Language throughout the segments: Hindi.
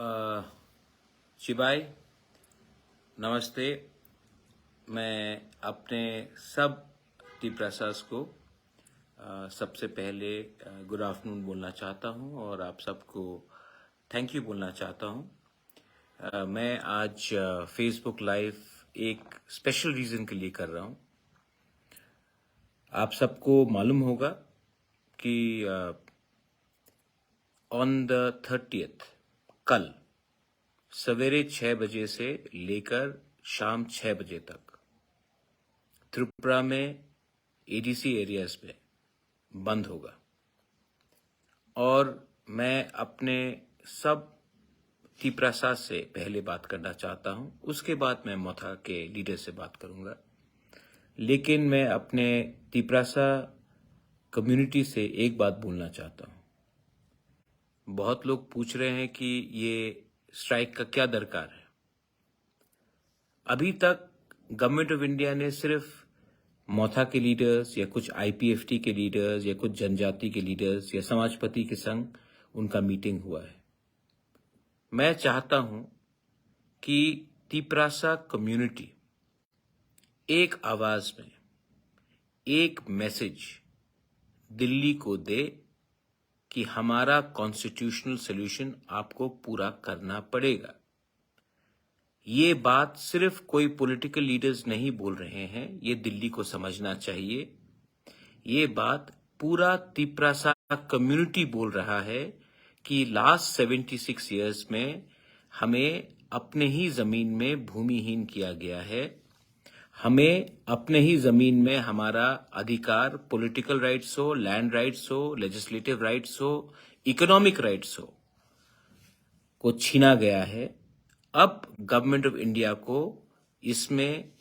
शिवाय नमस्ते। मैं अपने सब टीप्रसास को सबसे पहले गुड आफ्टरनून बोलना चाहता हूं और आप सबको थैंक यू बोलना चाहता हूं। मैं आज फेसबुक लाइव एक स्पेशल रीज़न के लिए कर रहा हूं। आप सबको मालूम होगा कि ऑन द 30th कल सवेरे 6 बजे से लेकर शाम 6 बजे तक त्रिपुरा में एडीसी एरियाज में बंद होगा और मैं अपने सब टीप्रसा से पहले बात करना चाहता हूं, उसके बाद मैं मोथा के लीडर से बात करूंगा। लेकिन मैं अपने टीप्रसा कम्युनिटी से एक बात बोलना चाहता हूं। बहुत लोग पूछ रहे हैं कि ये स्ट्राइक का क्या दरकार है। अभी तक गवर्नमेंट ऑफ इंडिया ने सिर्फ मोथा के लीडर्स या कुछ आईपीएफटी के लीडर्स या कुछ जनजाति के लीडर्स या समाजपति के संग उनका मीटिंग हुआ है। मैं चाहता हूं कि टीप्रसा कम्युनिटी एक आवाज में एक मैसेज दिल्ली को दे कि हमारा कॉन्स्टिट्यूशनल सॉल्यूशन आपको पूरा करना पड़ेगा। ये बात सिर्फ कोई पॉलिटिकल लीडर्स नहीं बोल रहे हैं, ये दिल्ली को समझना चाहिए। ये बात पूरा टीप्रसा कम्युनिटी बोल रहा है कि लास्ट 76 इयर्स में हमें अपने ही जमीन में भूमिहीन किया गया है। हमें अपने ही जमीन में हमारा अधिकार, पॉलिटिकल राइट्स हो, लैंड राइट्स हो, लेजिस्लेटिव राइट्स हो, इकोनॉमिक राइट्स हो, को छीना गया है। अब गवर्नमेंट ऑफ इंडिया को इसमें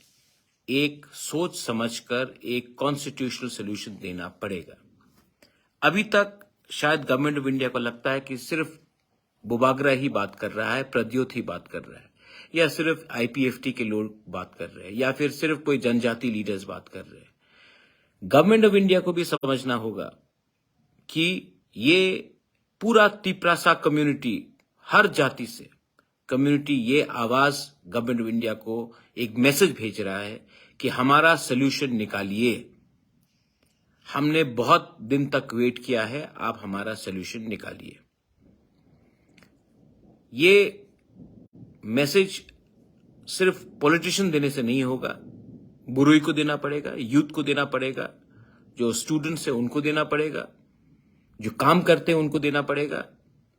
एक सोच समझकर एक कॉन्स्टिट्यूशनल सॉल्यूशन देना पड़ेगा। अभी तक शायद गवर्नमेंट ऑफ इंडिया को लगता है कि सिर्फ बुबागरा ही बात कर रहा है, प्रद्योत ही बात कर रहा है, या सिर्फ आईपीएफटी के लोग बात कर रहे हैं, या फिर सिर्फ कोई जनजाति लीडर्स बात कर रहे हैं। गवर्नमेंट ऑफ इंडिया को भी समझना होगा कि ये पूरा टीप्रसा कम्युनिटी, हर जाति से कम्युनिटी, ये आवाज गवर्नमेंट ऑफ इंडिया को एक मैसेज भेज रहा है कि हमारा सॉल्यूशन निकालिए। हमने बहुत दिन तक वेट किया है, आप हमारा सॉल्यूशन निकालिए। ये मैसेज सिर्फ पॉलिटिशियन देने से नहीं होगा, बुरुई को देना पड़ेगा, यूथ को देना पड़ेगा, जो स्टूडेंट्स हैं उनको देना पड़ेगा, जो काम करते हैं उनको देना पड़ेगा,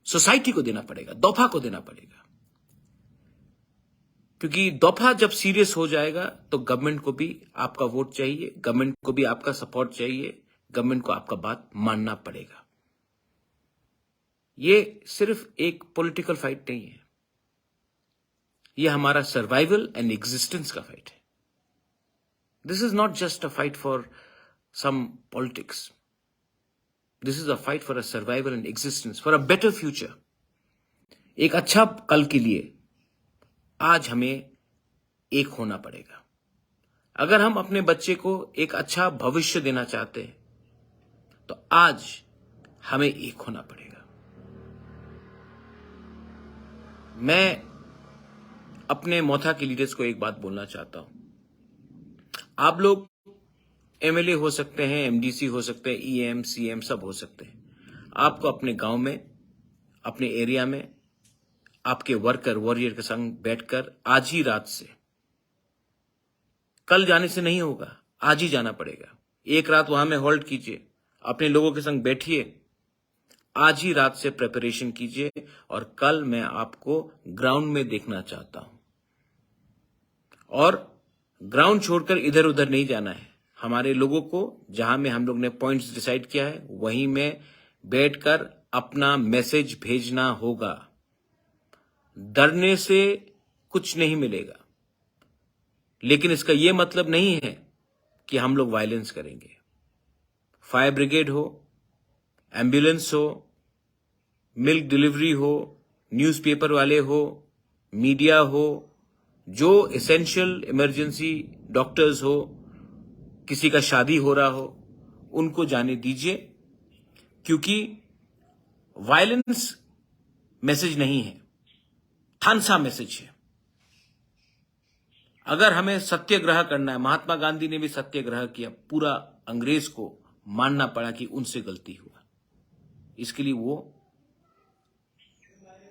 सोसाइटी को देना पड़ेगा, दोफा को देना पड़ेगा। क्योंकि दोफा जब सीरियस हो जाएगा तो गवर्नमेंट को भी आपका वोट चाहिए, गवर्नमेंट को भी आपका सपोर्ट चाहिए, गवर्नमेंट को आपका बात मानना पड़ेगा। ये सिर्फ एक पॉलिटिकल फाइट नहीं है, ये हमारा सर्वाइवल एंड एग्जिस्टेंस का फाइट है। This is not just a fight for some politics, this is a fight for a survival and existence, for a better future. एक अच्छा कल के लिए आज हमें एक होना पड़ेगा। अगर हम अपने बच्चे को एक अच्छा भविष्य देना चाहते हैं तो आज हमें एक होना पड़ेगा। मैं अपने मोथा के लीडर्स को एक बात बोलना चाहता हूं। आप लोग एमएलए हो सकते हैं, एमडीसी हो सकते हैं, ईएम, सीएम सब हो सकते हैं। आपको अपने गांव में, अपने एरिया में आपके वर्कर वॉरियर के संग बैठकर आज ही रात से, कल जाने से नहीं होगा, आज ही जाना पड़ेगा। एक रात वहां में होल्ड कीजिए, अपने लोगों के संग बैठिए, आज ही रात से प्रिपरेशन कीजिए और कल मैं आपको ग्राउंड में देखना चाहता हूं। और ग्राउंड छोड़कर इधर उधर नहीं जाना है। हमारे लोगों को जहां में हम लोग ने पॉइंट्स डिसाइड किया है वहीं में बैठकर अपना मैसेज भेजना होगा। डरने से कुछ नहीं मिलेगा, लेकिन इसका यह मतलब नहीं है कि हम लोग वायलेंस करेंगे। फायर ब्रिगेड हो, एम्बुलेंस हो, मिल्क डिलीवरी हो, न्यूज़पेपर वाले हो, मीडिया हो, जो एसेंशियल इमरजेंसी डॉक्टर्स हो, किसी का शादी हो रहा हो, उनको जाने दीजिए। क्योंकि वायलेंस मैसेज नहीं है, थानसा मैसेज है। अगर हमें सत्याग्रह करना है, महात्मा गांधी ने भी सत्याग्रह किया, पूरा अंग्रेज को मानना पड़ा कि उनसे गलती हुआ, इसके लिए वो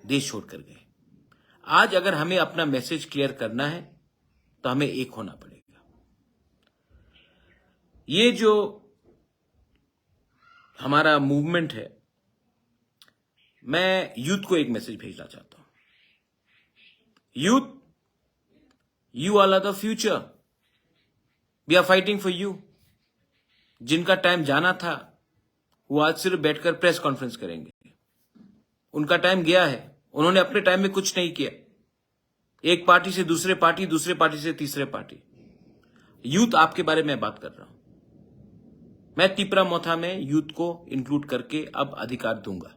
देश छोड़कर गए। आज अगर हमें अपना मैसेज क्लियर करना है तो हमें एक होना पड़ेगा। ये जो हमारा मूवमेंट है, मैं यूथ को एक मैसेज भेजना चाहता हूं। Youth, you all are the future, we are fighting for you. जिनका टाइम जाना था वो आज सिर्फ बैठकर प्रेस कॉन्फ्रेंस करेंगे, उनका टाइम गया है। उन्होंने अपने टाइम में कुछ नहीं किया, एक पार्टी से दूसरे पार्टी, दूसरे पार्टी से तीसरे पार्टी। यूथ आपके बारे में बात कर रहा हूं। मैं तिपरा मोथा में यूथ को इंक्लूड करके अब अधिकार दूंगा।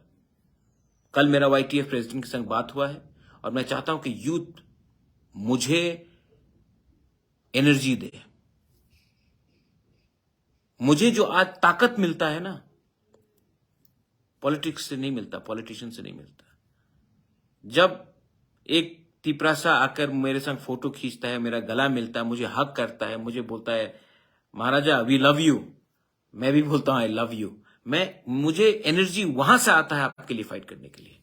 कल मेरा YTF प्रेसिडेंट के संग बात हुआ है और मैं चाहता हूं कि यूथ मुझे एनर्जी दे। मुझे जो आज ताकत मिलता है ना, पॉलिटिक्स से नहीं मिलता, पॉलिटिशियन से नहीं मिलता। जब एक तिपरासा आकर मेरे संग फोटो खींचता है, मेरा गला मिलता है, मुझे हक करता है, मुझे बोलता है महाराजा वी लव यू, मैं भी बोलता हूं आई लव यू। मुझे एनर्जी वहां से आता है आपके लिए फाइट करने के लिए।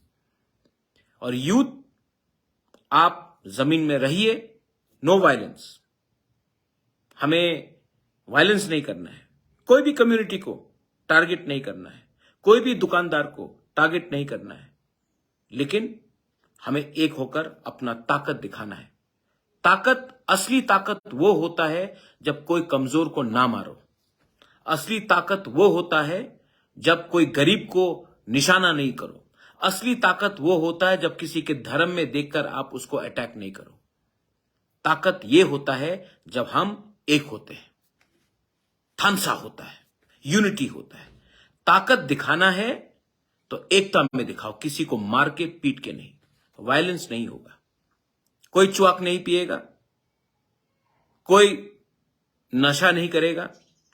और यूथ, आप जमीन में रहिए, नो वायलेंस। हमें वायलेंस नहीं करना है, कोई भी कम्युनिटी को टारगेट नहीं करना है, कोई भी दुकानदार को टारगेट नहीं करना है, लेकिन हमें एक होकर अपना ताकत दिखाना है। ताकत, असली ताकत वो होता है जब कोई कमजोर को ना मारो। असली ताकत वो होता है जब कोई गरीब को निशाना नहीं करो। असली ताकत वो होता है जब किसी के धर्म में देखकर आप उसको अटैक नहीं करो। ताकत ये होता है जब हम एक होते हैं, थानसा होता है, यूनिटी होता है। ताकत दिखाना है तो एकता में दिखाओ, किसी को मार के पीट के नहीं। वायलेंस नहीं होगा, कोई चुआक नहीं पिएगा, कोई नशा नहीं करेगा।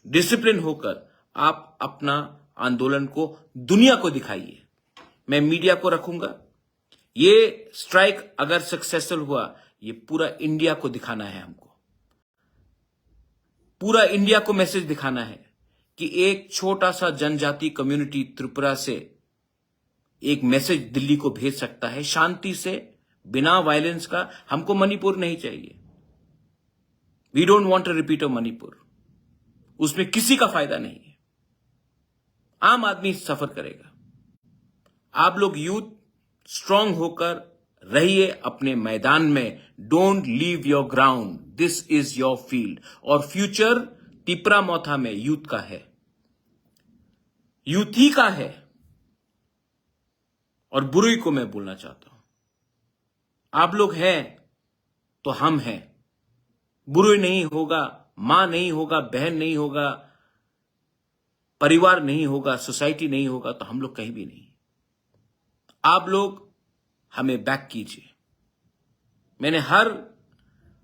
डिसिप्लिन होकर आप अपना आंदोलन को दुनिया को दिखाइए। मैं मीडिया को रखूंगा। ये स्ट्राइक अगर सक्सेसफुल हुआ, ये पूरा इंडिया को दिखाना है। हमको पूरा इंडिया को मैसेज दिखाना है कि एक छोटा सा जनजाति कम्युनिटी त्रिपुरा से एक मैसेज दिल्ली को भेज सकता है, शांति से, बिना वायलेंस का। हमको मणिपुर नहीं चाहिए। We don't want a repeat of Manipur. उसमें किसी का फायदा नहीं है, आम आदमी सफर करेगा। आप लोग यूथ स्ट्रांग होकर रहिए अपने मैदान में। Don't leave your ground, this is your field. और फ्यूचर तिपरा मोथा में यूथ का है, यूथ ही का है। और बुरुई को मैं बोलना चाहता हूं, आप लोग हैं तो हम हैं। बुरुई नहीं होगा, मां नहीं होगा, बहन नहीं होगा, परिवार नहीं होगा, सोसाइटी नहीं होगा, तो हम लोग कहीं भी नहीं। आप लोग हमें बैक कीजिए। मैंने हर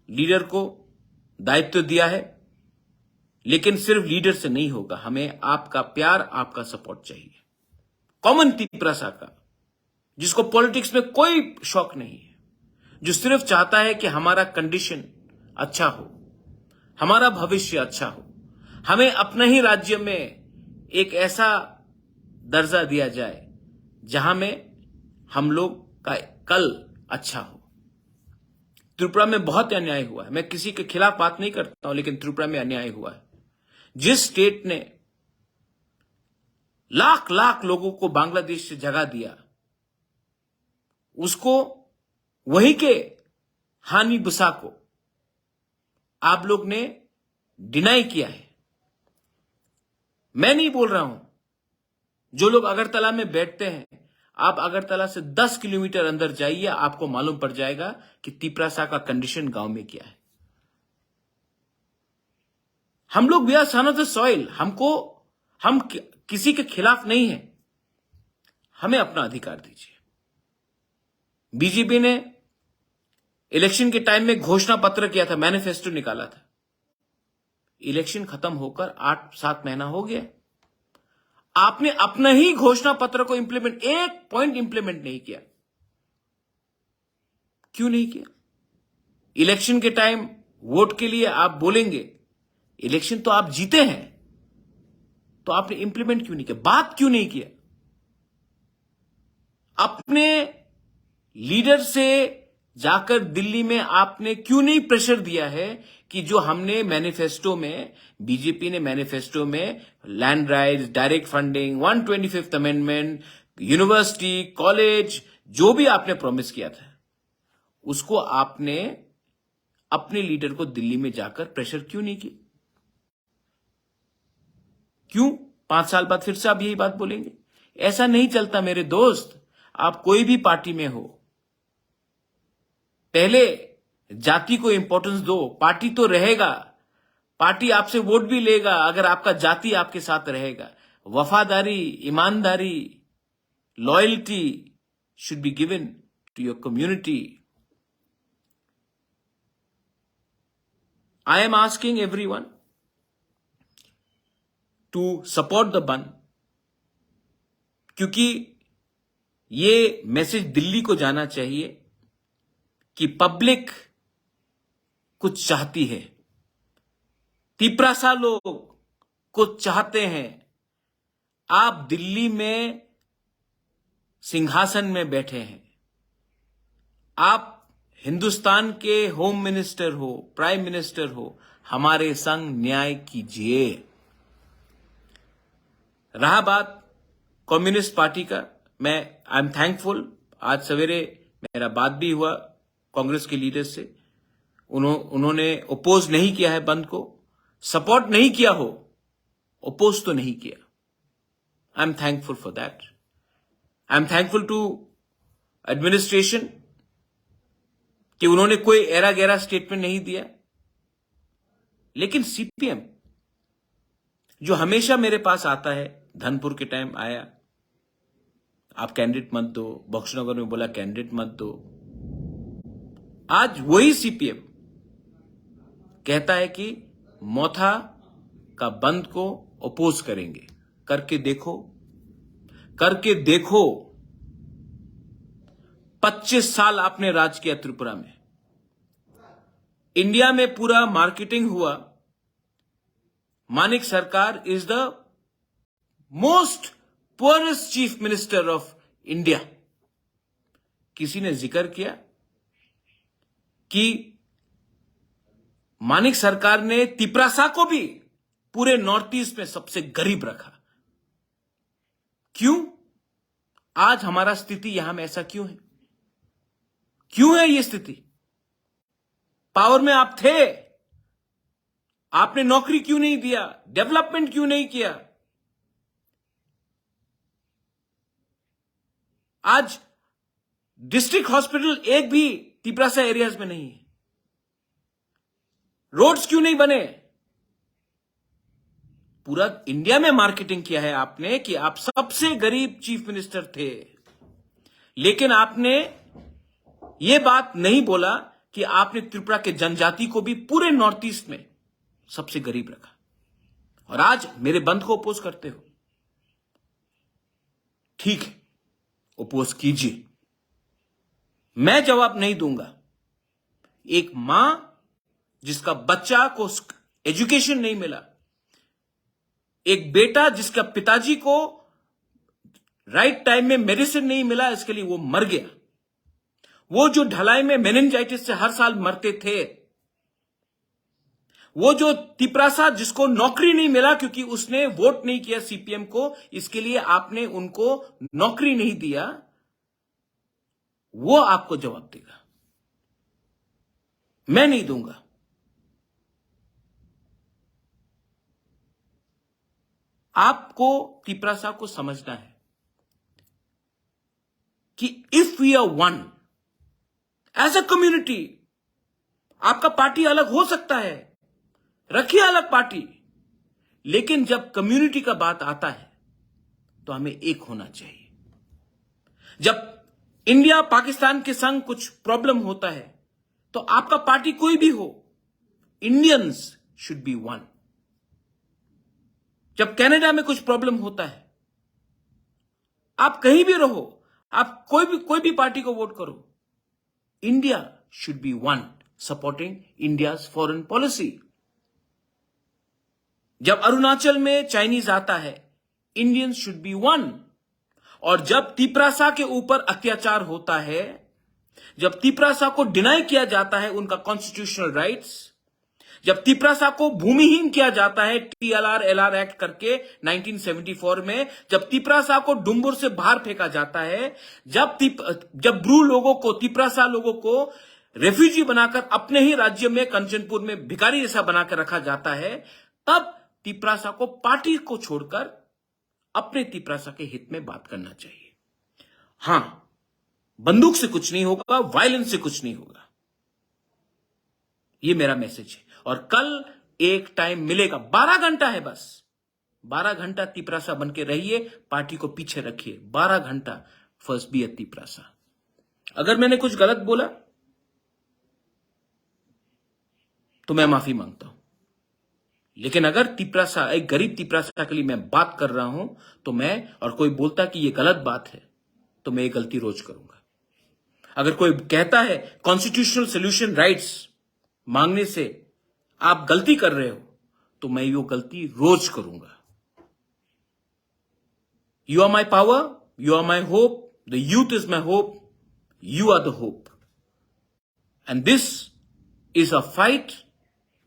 लीडर को दायित्व दिया है, लेकिन सिर्फ लीडर से नहीं होगा। हमें आपका प्यार, आपका सपोर्ट चाहिए। कॉमन तिपरासा का, जिसको पॉलिटिक्स में कोई शौक नहीं है, जो सिर्फ चाहता है कि हमारा कंडीशन अच्छा हो, हमारा भविष्य अच्छा हो, हमें अपने ही राज्य में एक ऐसा दर्जा दिया जाए जहां में हम लोग का कल अच्छा हो। त्रिपुरा में बहुत अन्याय हुआ है। मैं किसी के खिलाफ बात नहीं करता हूं, लेकिन त्रिपुरा में अन्याय हुआ है। जिस स्टेट ने लाख लाख लोगों को बांग्लादेश से जगा दिया, उसको, वही के हानि बुसा को आप लोग ने डिनाई किया है। मैं नहीं बोल रहा हूं। जो लोग अगरतला में बैठते हैं, आप अगरतला से 10 किलोमीटर अंदर जाइए, आपको मालूम पड़ जाएगा कि तिपरासा का कंडीशन गांव में क्या है। हम लोग we are son of the soil. हम किसी के खिलाफ नहीं है। हमें अपना अधिकार दीजिए। बीजेपी ने इलेक्शन के टाइम में घोषणा पत्र किया था, मैनिफेस्टो निकाला था। इलेक्शन खत्म होकर 8-7 महीना हो गया, आपने अपना ही घोषणा पत्र को इंप्लीमेंट, एक पॉइंट इंप्लीमेंट नहीं किया। क्यों नहीं किया? इलेक्शन के टाइम वोट के लिए आप बोलेंगे, इलेक्शन तो आप जीते हैं, तो आपने इंप्लीमेंट क्यों नहीं किया? बात क्यों नहीं किया? अपने लीडर से जाकर दिल्ली में आपने क्यों नहीं प्रेशर दिया है कि जो हमने मैनिफेस्टो में, बीजेपी ने मैनिफेस्टो में land rights, direct funding, 125th amendment, university, college, जो भी आपने प्रॉमिस किया था, उसको आपने अपने लीडर को दिल्ली में जाकर प्रेशर क्यों नहीं किया? क्यों 5 साल बाद फिर से आप यही बात बोलेंगे? ऐसा नहीं चलता मेरे दोस्त। आप कोई भी पार्टी में हो, पहले जाति को इंपॉर्टेंस दो। पार्टी तो रहेगा, पार्टी आपसे वोट भी लेगा अगर आपका जाति आपके साथ रहेगा। वफादारी, ईमानदारी, loyalty should be given to your community. I am asking everyone to support the बंद, क्योंकि ये मैसेज दिल्ली को जाना चाहिए कि पब्लिक कुछ चाहती है, तिपरासा लोग कुछ चाहते हैं। आप दिल्ली में सिंहासन में बैठे हैं, आप हिंदुस्तान के होम मिनिस्टर हो, प्राइम मिनिस्टर हो, हमारे संग न्याय कीजिए। रहा बात कम्युनिस्ट पार्टी का, आई एम थैंकफुल। आज सवेरे मेरा बात भी हुआ कांग्रेस के लीडर से, उन्होंने ओपोज नहीं किया है बंद को, सपोर्ट नहीं किया हो, ओपोज तो नहीं किया। I am thankful for that. I am thankful to administration कि उन्होंने कोई एरा गैरा स्टेटमेंट नहीं दिया। लेकिन सीपीएम जो हमेशा मेरे पास आता है, धनपुर के टाइम आया, आप कैंडिडेट मत दो, बख्शनगर में बोला कैंडिडेट मत दो। आज वही सीपीएम कहता है कि मोथा का बंद को अपोज करेंगे। करके देखो, करके देखो। 25 साल आपने राज किया त्रिपुरा में, इंडिया में पूरा मार्केटिंग हुआ। मानिक सरकार is the most poorest chief minister of India. किसी ने जिक्र किया कि मानिक सरकार ने तिपरासा को भी पूरे नॉर्थ ईस्ट में सबसे गरीब रखा। क्यों? आज हमारा स्थिति यहां में ऐसा क्यों है? क्यों है ये स्थिति? पावर में आप थे, आपने नौकरी क्यों नहीं दिया? डेवलपमेंट क्यों नहीं किया? आज डिस्ट्रिक्ट हॉस्पिटल एक भी तिपरासा एरियाज में नहीं है। रोड्स क्यों नहीं बने? पूरा इंडिया में मार्केटिंग किया है आपने कि आप सबसे गरीब चीफ मिनिस्टर थे, लेकिन आपने यह बात नहीं बोला कि आपने त्रिपुरा के जनजाति को भी पूरे नॉर्थ ईस्ट में सबसे गरीब रखा। और आज मेरे बंद को अपोज करते हो। ठीक है, अपोज कीजिए, मैं जवाब नहीं दूंगा। एक मां जिसका बच्चा को एजुकेशन नहीं मिला, एक बेटा जिसका पिताजी को राइट टाइम में मेडिसिन नहीं मिला, इसके लिए वो मर गया। वो जो ढलाई में मेनिंजाइटिस से हर साल मरते थे, वो जो तिपरासा जिसको नौकरी नहीं मिला क्योंकि उसने वोट नहीं किया सीपीएम को, इसके लिए आपने उनको नौकरी नहीं दिया, वो आपको जवाब देगा। मैं नहीं दूंगा। आपको तिपरासा को समझना है कि if we are one as a community, आपका पार्टी अलग हो सकता है, रखिए अलग पार्टी, लेकिन जब कम्युनिटी का बात आता है तो हमें एक होना चाहिए। जब इंडिया पाकिस्तान के संग कुछ प्रॉब्लम होता है तो आपका पार्टी कोई भी हो, इंडियंस शुड बी वन। जब कनाडा में कुछ प्रॉब्लम होता है, आप कहीं भी रहो, आप कोई भी पार्टी को वोट करो, India should be one, supporting India's foreign policy. जब अरुणाचल में चाइनीज आता है, इंडियंस शुड बी वन. और जब तिपरासा के ऊपर अत्याचार होता है, जब तिपरासा को डिनाई किया जाता है उनका कॉन्स्टिट्यूशनल राइट्स, जब तिपरासा को भूमिहीन किया जाता है TLR-LR एक्ट करके 1974 में, जब तिपरासा को डुम्बुर से बाहर फेंका जाता है, जब ब्रू लोगों को, तिपरासा लोगों को रेफ्यूजी बनाकर अपने ही राज्य में कंचनपुर में भिखारी जैसा बनाकर रखा जाता है, तब तिपरासा को पार्टी को छोड़कर अपने तिपरासा के हित में बात करना चाहिए. हां, बंदूक से कुछ नहीं होगा, वायलेंस से कुछ नहीं होगा. ये मेरा मैसेज है. और कल एक टाइम मिलेगा, 12 घंटा है बस, 12 घंटा तिपरासा बन के रहिए, पार्टी को पीछे रखिए. 12 घंटा फर्स्ट बी ए तिपरासा. अगर मैंने कुछ गलत बोला तो मैं माफी मांगता हूं. लेकिन अगर तिपरासा, एक गरीब तिपरासा के लिए मैं बात कर रहा हूं, तो मैं, और कोई बोलता कि ये गलत बात है, तो मैं ये गलती रोज करूंगा. अगर कोई कहता है कॉन्स्टिट्यूशनल सोल्यूशन राइट्स मांगने से आप गलती कर रहे हो, तो मैं ये गलती रोज करूंगा. You are my power, you are my hope, the youth is my hope, you are the hope. And this is a fight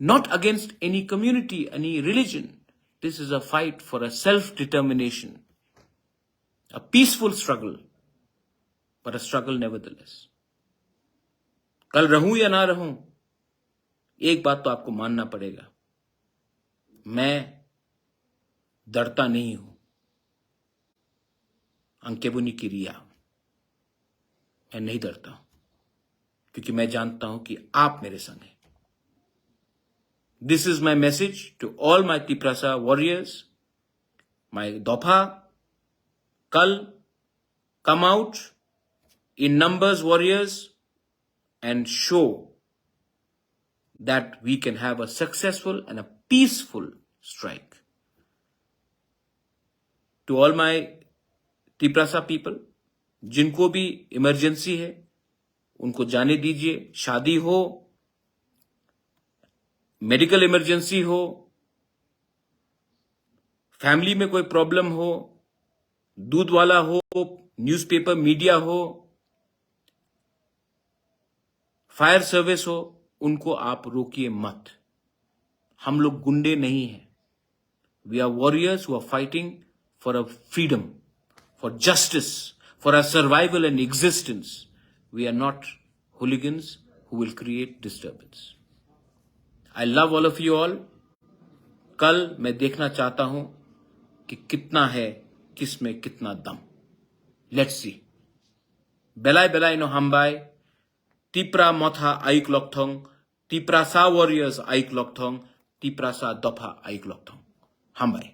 not against any community, any religion. This is a fight for a self-determination, a peaceful struggle, but a struggle nevertheless. कल रहूं या ना रहूं, एक बात तो आपको मानना पड़ेगा, मैं डरता नहीं हूं. अंकेबुनी की रिया, मैं नहीं डरता हूं, क्योंकि मैं जानता हूं कि आप मेरे संग हैं. This is my message to all my Tiprasa warriors, my Dopha. Kal, come out in numbers, warriors, and show that we can have a successful and a peaceful strike. To all my Tiprasa people, जिनको भी इमरजेंसी है, उनको जाने दीजिए. शादी हो, मेडिकल इमरजेंसी हो, फैमिली में कोई प्रॉब्लम हो, दूध वाला हो, न्यूज़पेपर मीडिया हो, फायर सर्विस हो, उनको आप रोकिए मत. हम लोग गुंडे नहीं हैं. We are warriors who are fighting for a freedom, for justice, for a survival and existence. We are not hooligans who will create disturbance. I love all of you all. कल मैं देखना चाहता हूं कि कितना है, किस में कितना दम. Let's see. Belai belai no hambai. Tipra motha aik lokthong. Tiprasa warriors aik lokthong. Tiprasa dopha aik lokthong. Hambai.